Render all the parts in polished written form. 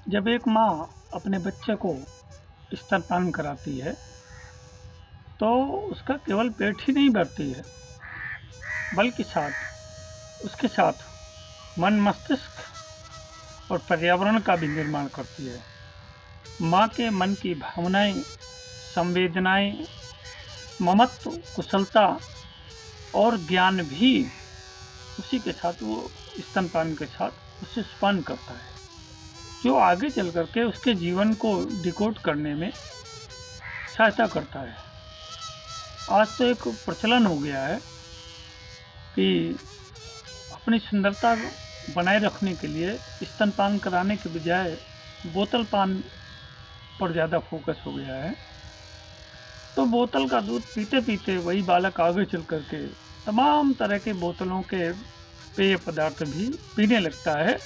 जब एक माँ अपने बच्चे को स्तनपान कराती है तो उसका केवल पेट ही नहीं भरती है, बल्कि उसके साथ मन, मस्तिष्क और पर्यावरण का भी निर्माण करती है। माँ के मन की भावनाएं, संवेदनाएं, ममत्व, कुशलता और ज्ञान भी उसी के साथ, वो स्तनपान के साथ उसे स्पंद करता है, जो आगे चल करके उसके जीवन को डिकोड करने में सहायता करता है। आज तो एक प्रचलन हो गया है कि अपनी सुंदरता बनाए रखने के लिए स्तनपान कराने के बजाय बोतल पान पर ज़्यादा फोकस हो गया है। तो बोतल का दूध पीते पीते वही बालक आगे चल करके तमाम तरह के बोतलों के पेय पदार्थ भी पीने लगता है,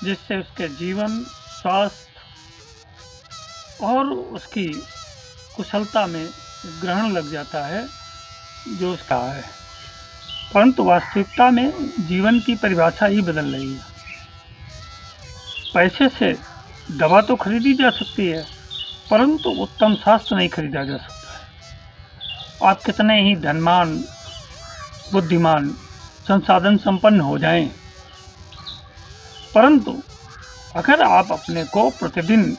जिससे उसके जीवन, स्वास्थ्य और उसकी कुशलता में ग्रहण लग जाता है जो उसका है। परंतु वास्तविकता में जीवन की परिभाषा ही बदल रही है। पैसे से दवा तो खरीदी जा सकती है, परंतु उत्तम स्वास्थ्य नहीं खरीदा जा सकता है। आप कितने ही धनवान, बुद्धिमान, संसाधन संपन्न हो जाएं, परंतु अगर आप अपने को प्रतिदिन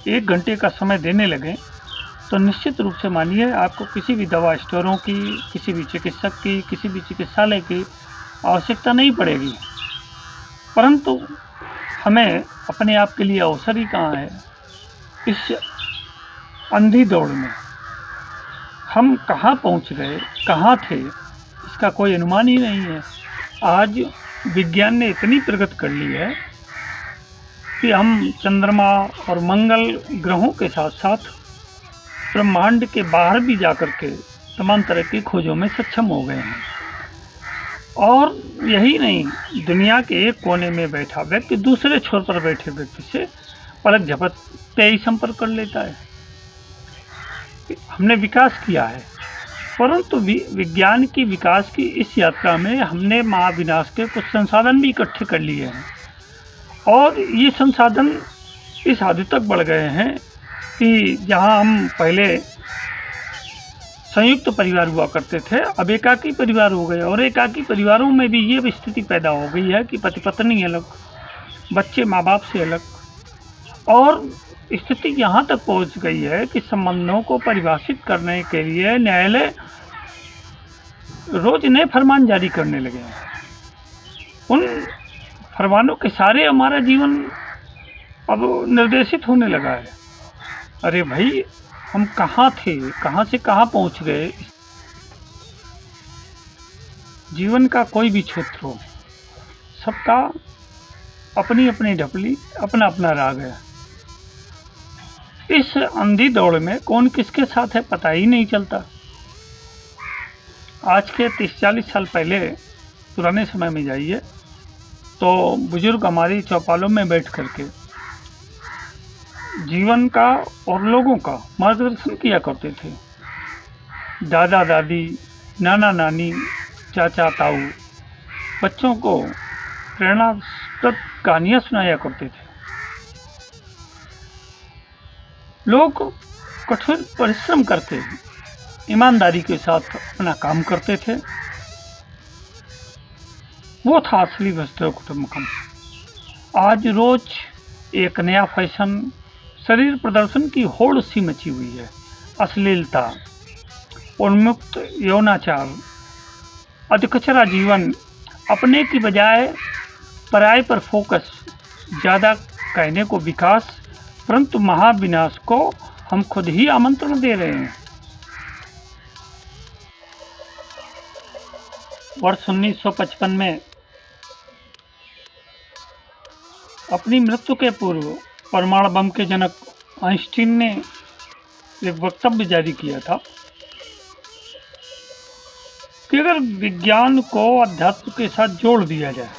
1 घंटे का समय देने लगें तो निश्चित रूप से मानिए आपको किसी भी दवा स्टोरों की, किसी भी चिकित्सक की, किसी भी चिकित्सालय की आवश्यकता नहीं पड़ेगी। परंतु हमें अपने आप के लिए अवसर ही कहाँ है। इस अंधी दौड़ में हम कहाँ पहुँच गए, कहाँ थे, इसका कोई अनुमान ही नहीं है। आज विज्ञान ने इतनी प्रगति कर ली है कि हम चंद्रमा और मंगल ग्रहों के साथ साथ ब्रह्मांड के बाहर भी जाकर के तमाम तरह की खोजों में सक्षम हो गए हैं। और यही नहीं, दुनिया के एक कोने में बैठा व्यक्ति दूसरे छोर पर बैठे व्यक्ति से पलक झपकते ही संपर्क कर लेता है। हमने विकास किया है, परंतु विज्ञान की विकास की इस यात्रा में हमने महाविनाश के कुछ संसाधन भी इकट्ठे कर लिए हैं, और ये संसाधन इस हद तक बढ़ गए हैं कि जहां हम पहले संयुक्त परिवार हुआ करते थे, अब एकाकी परिवार हो गए। और एकाकी परिवारों में भी ये स्थिति पैदा हो गई है कि पति पत्नी अलग, बच्चे माँ बाप से अलग, और स्थिति यहाँ तक पहुँच गई है कि संबंधों को परिभाषित करने के लिए न्यायालय रोज नए फरमान जारी करने लगे हैं। उन फरमानों के सारे हमारा जीवन अब निर्देशित होने लगा है। अरे भाई, हम कहाँ थे, कहाँ से कहाँ पहुँच गए। जीवन का कोई भी क्षेत्र हो, सबका अपनी अपनी ढपली, अपना अपना राग है। इस अंधी दौड़ में कौन किसके साथ है पता ही नहीं चलता। आज के 30-40 साल पहले पुराने समय में जाइए तो बुजुर्ग हमारी चौपालों में बैठ करके जीवन का और लोगों का मार्गदर्शन किया करते थे। दादा दादी, नाना नानी, चाचा ताऊ बच्चों को प्रेरणास्पद कहानियाँ सुनाया करते थे। लोग कठोर परिश्रम करके ईमानदारी के साथ अपना काम करते थे। वो था असली वसुधैव कुटुंबकम। आज रोज एक नया फैशन, शरीर प्रदर्शन की होड़ सी मची हुई है। अश्लीलता, उन्मुक्त यौनाचार, अधकचरा जीवन, अपने की बजाय पराये पर फोकस, ज़्यादा कहने को विकास, परंतु महाविनाश को हम खुद ही आमंत्रण दे रहे हैं। वर्ष 1955 में अपनी मृत्यु के पूर्व परमाणु बम के जनक आइंस्टीन ने एक वक्तव्य जारी किया था कि अगर विज्ञान को अध्यात्म के साथ जोड़ दिया जाए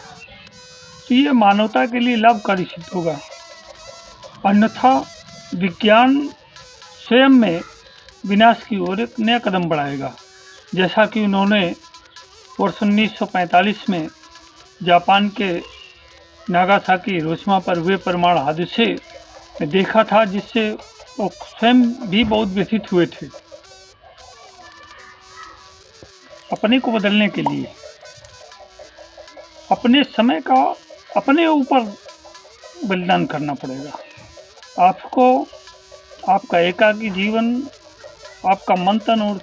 तो ये मानवता के लिए लाभकारी सिद्ध होगा, अन्यथा विज्ञान स्वयं में विनाश की ओर एक नया कदम बढ़ाएगा। जैसा कि उन्होंने वर्ष 1945 में जापान के नागासाकी हिरोशिमा पर हुए परमाणु हादसे में देखा था, जिससे वो स्वयं भी बहुत व्यथित हुए थे। अपने को बदलने के लिए अपने समय का अपने ऊपर बलिदान करना पड़ेगा। आपको आपका एकाकी जीवन, आपका मंथन और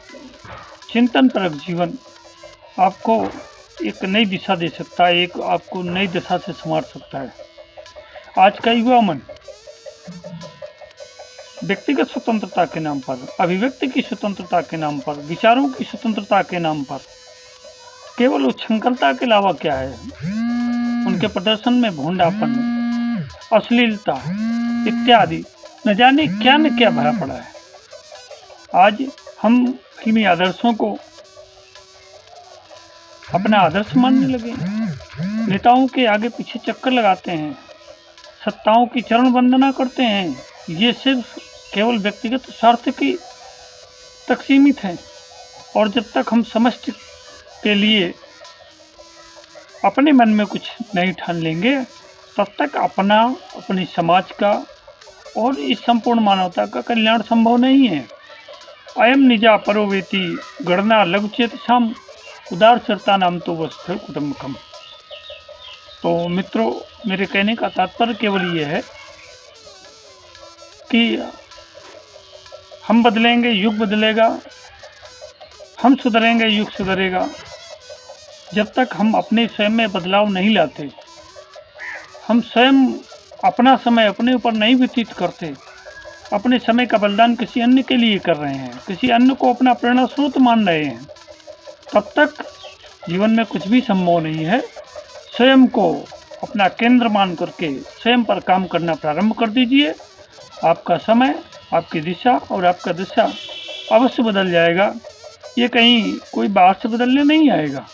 चिंतन परक जीवन आपको एक नई दिशा दे सकता है, एक आपको नई दिशा से संवार सकता है। आज का युवा मन व्यक्तिगत स्वतंत्रता के नाम पर, अभिव्यक्ति की स्वतंत्रता के नाम पर, विचारों की स्वतंत्रता के नाम पर केवल उच्छृंखलता के अलावा क्या है, उनके प्रदर्शन में भोंडापन, अश्लीलता इत्यादि न जाने क्या न क्या भरा पड़ा है। आज हम फिल्मी आदर्शों को अपना आदर्श मानने लगे, नेताओं के आगे पीछे चक्कर लगाते हैं, सत्ताओं की चरण वंदना करते हैं। ये सिर्फ केवल व्यक्तिगत स्वार्थ की तक सीमित है, और जब तक हम समष्टि के लिए अपने मन में कुछ नहीं ठान लेंगे, तब तक अपना, अपने समाज का और इस संपूर्ण मानवता का कल्याण संभव नहीं है। अयम निजा परोवेति गणना लघुचेत शाम उदार सरता नाम तो वस्त्र कुटुंबकम। तो मित्रों, मेरे कहने का तात्पर्य केवल ये है कि हम बदलेंगे, युग बदलेगा, हम सुधरेंगे, युग सुधरेगा। जब तक हम अपने स्वयं में बदलाव नहीं लाते, हम स्वयं अपना समय अपने ऊपर नहीं व्यतीत करते, अपने समय का बलिदान किसी अन्य के लिए कर रहे हैं, किसी अन्य को अपना प्रेरणा स्रोत मान रहे हैं, तब तक जीवन में कुछ भी संभव नहीं है। स्वयं को अपना केंद्र मान करके स्वयं पर काम करना प्रारंभ कर दीजिए। आपका समय, आपकी दिशा और आपका दिशा अवश्य बदल जाएगा। ये कहीं कोई बाहर से बदलने नहीं आएगा।